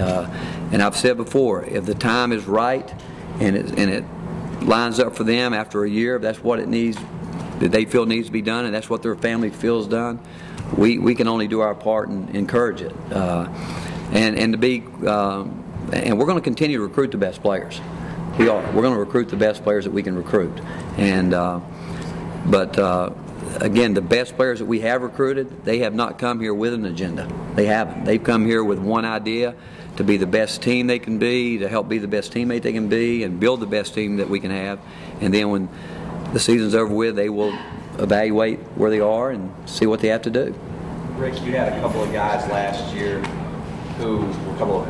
And I've said before, if the time is right and it lines up for them after a year, if that's what it needs, that they feel needs to be done, and that's what their family feels done, we can only do our part and encourage it. And to be and we're going to continue to recruit the best players. We are. We're going to recruit the best players that we can recruit. And again, the best players that we have recruited, they have not come here with an agenda. They haven't. They've come here with one idea: to be the best team they can be, to help be the best teammate they can be, and build the best team that we can have. And then when the season's over with, they will evaluate where they are and see what they have to do. Rick, you had a couple of guys last year who were a couple of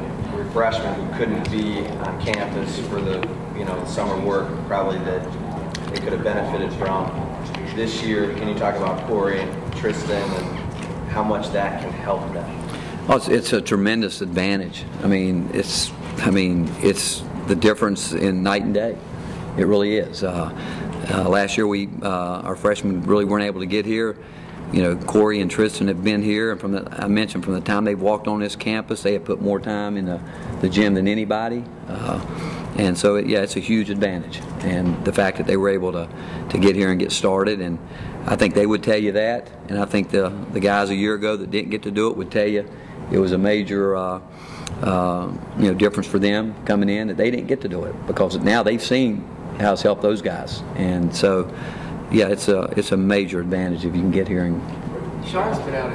freshmen who couldn't be on campus for the summer work probably that they could have benefited from. This year, can you talk about Corey and Tristan and how much that can help them? Oh, it's a tremendous advantage. I mean, it's the difference in night and day. It really is. Last year, our freshmen really weren't able to get here. Corey and Tristan have been here, and I mentioned from the time they've walked on this campus, they have put more time in the gym than anybody. And so, it's a huge advantage. And the fact that they were able to get here and get started, and I think they would tell you that. And I think the guys a year ago that didn't get to do it would tell you it was a major difference for them coming in that they didn't get to do it, because now they've seen how it's helped those guys. And so, it's a major advantage if you can get here. And Sean's been out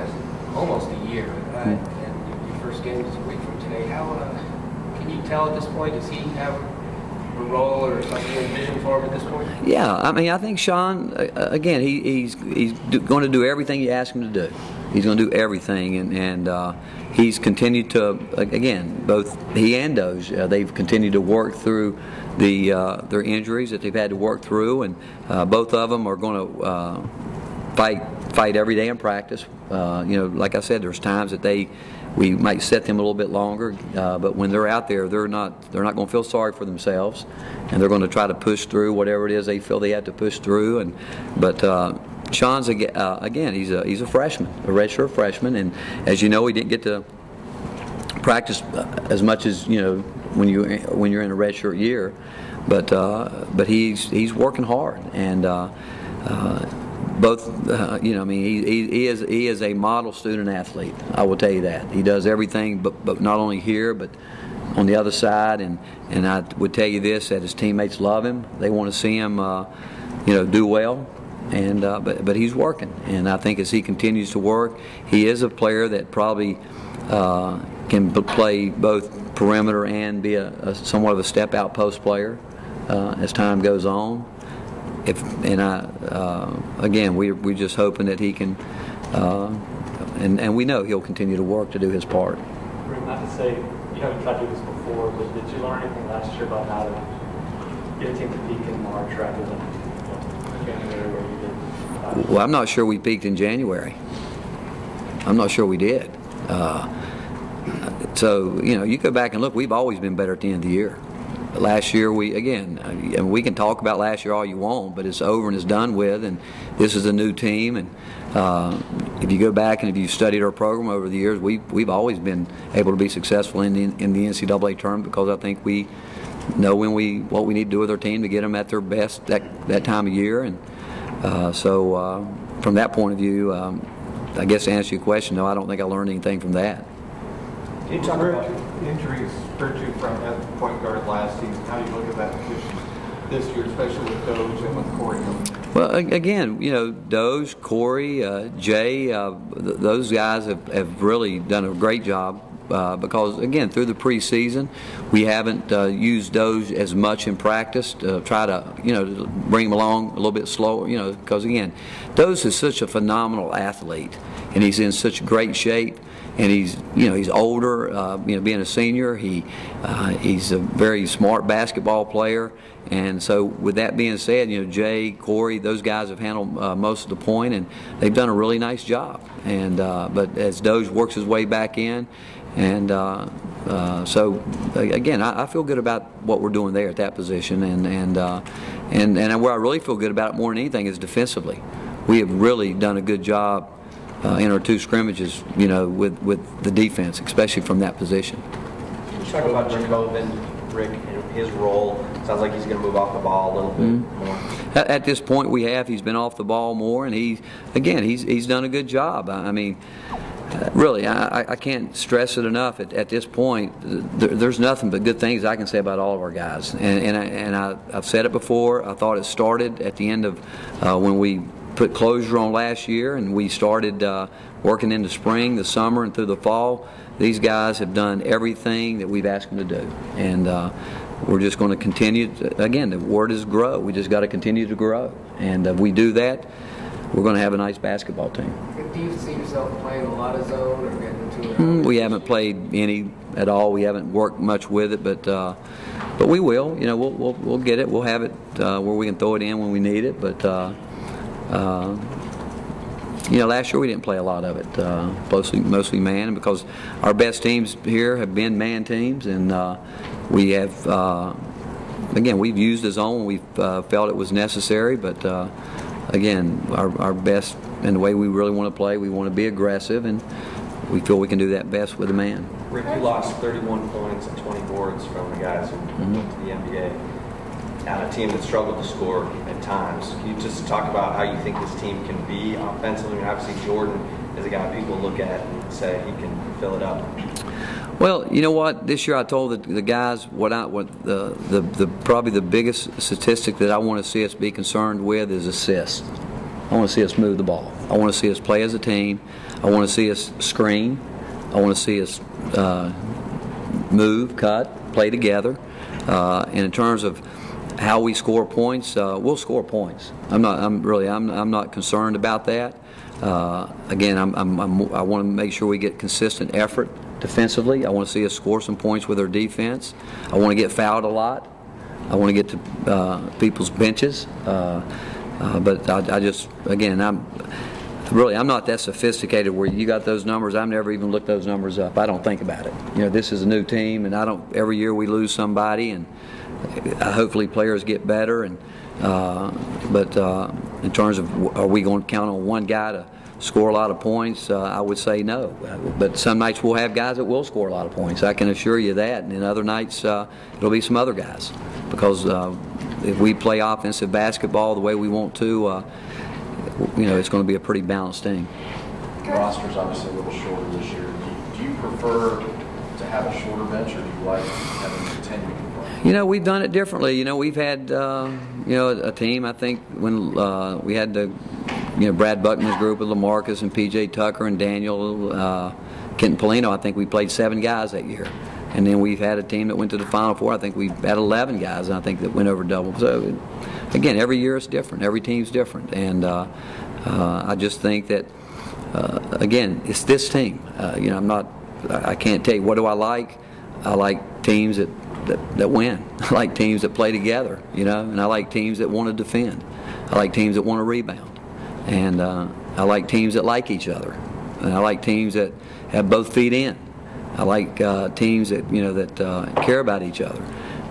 almost a year, and your first game is a week from today. How can you tell at this point? Does he have a role or something envisioned for him at this point? Yeah, I think Sean, again, he's going to do everything you ask him to do. He's going to do everything, and he's continued to, again, both he and Doge, they've continued to work through their injuries that they've had to work through, and both of them are going to fight every day in practice. Like I said, there's times that we might set them a little bit longer, but when they're out there, they're not going to feel sorry for themselves, and they're going to try to push through whatever it is they feel they have to push through. But Sean's again, he's a freshman, a redshirt freshman, and as you know, he didn't get to practice as much as when you're in a redshirt year, but he's working hard, and he is a model student athlete. I will tell you that. He does everything, but not only here, but on the other side, and I would tell you this, that his teammates love him. They want to see him do well. And but he's working, and I think as he continues to work, he is a player that probably can play both perimeter and be somewhat of a step-out post player as time goes on. Again, we're just hoping that he can, and we know he'll continue to work to do his part. Not to say you haven't tried to do this before, but did you learn anything last year about how to get a team to peak in March rather than January where you did? Well, I'm not sure we peaked in January. I'm not sure we did. So, you go back and look, we've always been better at the end of the year. But last year, we can talk about last year all you want, but it's over and it's done with, and this is a new team. And if you go back and if you've studied our program over the years, we've always been able to be successful in the NCAA tournament, because I think we know what we need to do with our team to get them at their best that time of year. And so from that point of view, I guess to answer your question, no, I don't think I learned anything from that. Can you talk about injuries hurt you from at point guard last season? How do you look at that position this year, especially with Doge and with Corey? Well, again, Doge, Corey, Jay, those guys have really done a great job. Because, again, through the preseason, we haven't used Doge as much in practice to try to, to bring him along a little bit slower, because, again, Doge is such a phenomenal athlete, and he's in such great shape, and he's older, being a senior. He's a very smart basketball player, and so with that being said, Jay, Corey, those guys have handled most of the point, and they've done a really nice job. And but as Doge works his way back in, and so again, I feel good about what we're doing there at that position, and where I really feel good about it more than anything is defensively. We have really done a good job in our two scrimmages, with the defense, especially from that position. talk about Jacobin, Rick, and his role? Sounds like he's going to move off the ball a little bit more. At this point, we have. He's been off the ball more, and he's done a good job. I mean, really, I can't stress it enough. At this point, there's nothing but good things I can say about all of our guys. And I've said it before. I thought it started at the end of when we put closure on last year, and we started working in the spring, the summer, and through the fall. These guys have done everything that we've asked them to do, and we're just going to continue. Again, the word is grow. We just got to continue to grow, and if we do that, we're going to have a nice basketball team. Do you see yourself playing a lot of zone or getting into it? We haven't played any at all. We haven't worked much with it, but we will. You know, we'll get it. We'll have it where we can throw it in when we need it. But you know, last year we didn't play a lot of it. Mostly man, because our best teams here have been man teams, and we have. Again, we've used the zone when we felt it was necessary, but again, our best and the way we really want to play, we want to be aggressive, and we feel we can do that best with a man. Rick, you lost 31 points and 20 boards from the guys who went to the NBA on a team that struggled to score at times. Can you just talk about how you think this team can be offensively? I mean, obviously Jordan is a guy people look at and say he can fill it up. Well, you know what? This year I told the guys probably the biggest statistic that I want to see us be concerned with is assists. I want to see us move the ball. I want to see us play as a team. I want to see us screen. I want to see us move, cut, play together. And in terms of how we score points, we'll score points. I'm not concerned about that. Again, I want to make sure we get consistent effort defensively. I want to see us score some points with our defense. I want to get fouled a lot. I want to get to people's benches. But I just, again, I'm not that sophisticated where you got those numbers. I've never even looked those numbers up. I don't think about it. You know, this is a new team, and every year we lose somebody, and hopefully players get better. And but in terms of are we going to count on one guy to score a lot of points, I would say no. But some nights we'll have guys that will score a lot of points. I can assure you that. And then other nights it'll be some other guys, because if we play offensive basketball the way we want to, you know, it's going to be a pretty balanced team. The roster's obviously a little shorter this year. Do you prefer to have a shorter bench, or do you like having a 10 play? You know, we've done it differently. You know, we've had you know, a team. I think when we had Brad Buckman's group with LaMarcus and P.J. Tucker and Daniel, Kenton Polino. I think we played 7 guys that year. And then we've had a team that went to the Final Four. I think we've had 11 guys, and I think that went over double. So, again, every year it's different. Every team's different. And I just think that, again, it's this team. You know, I can't tell you, what do I like? I like teams that win. I like teams that play together, you know, and I like teams that want to defend. I like teams that want to rebound. And I like teams that like each other. And I like teams that have both feet in. I like teams that, you know, that care about each other.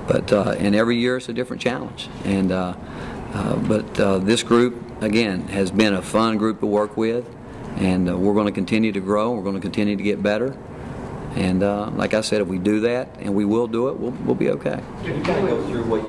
But and every year it's a different challenge. And but this group, again, has been a fun group to work with, and we're going to continue to grow. We're going to continue to get better. And like I said, if we do that, and we will do it, we'll be okay. Can you kind of go through what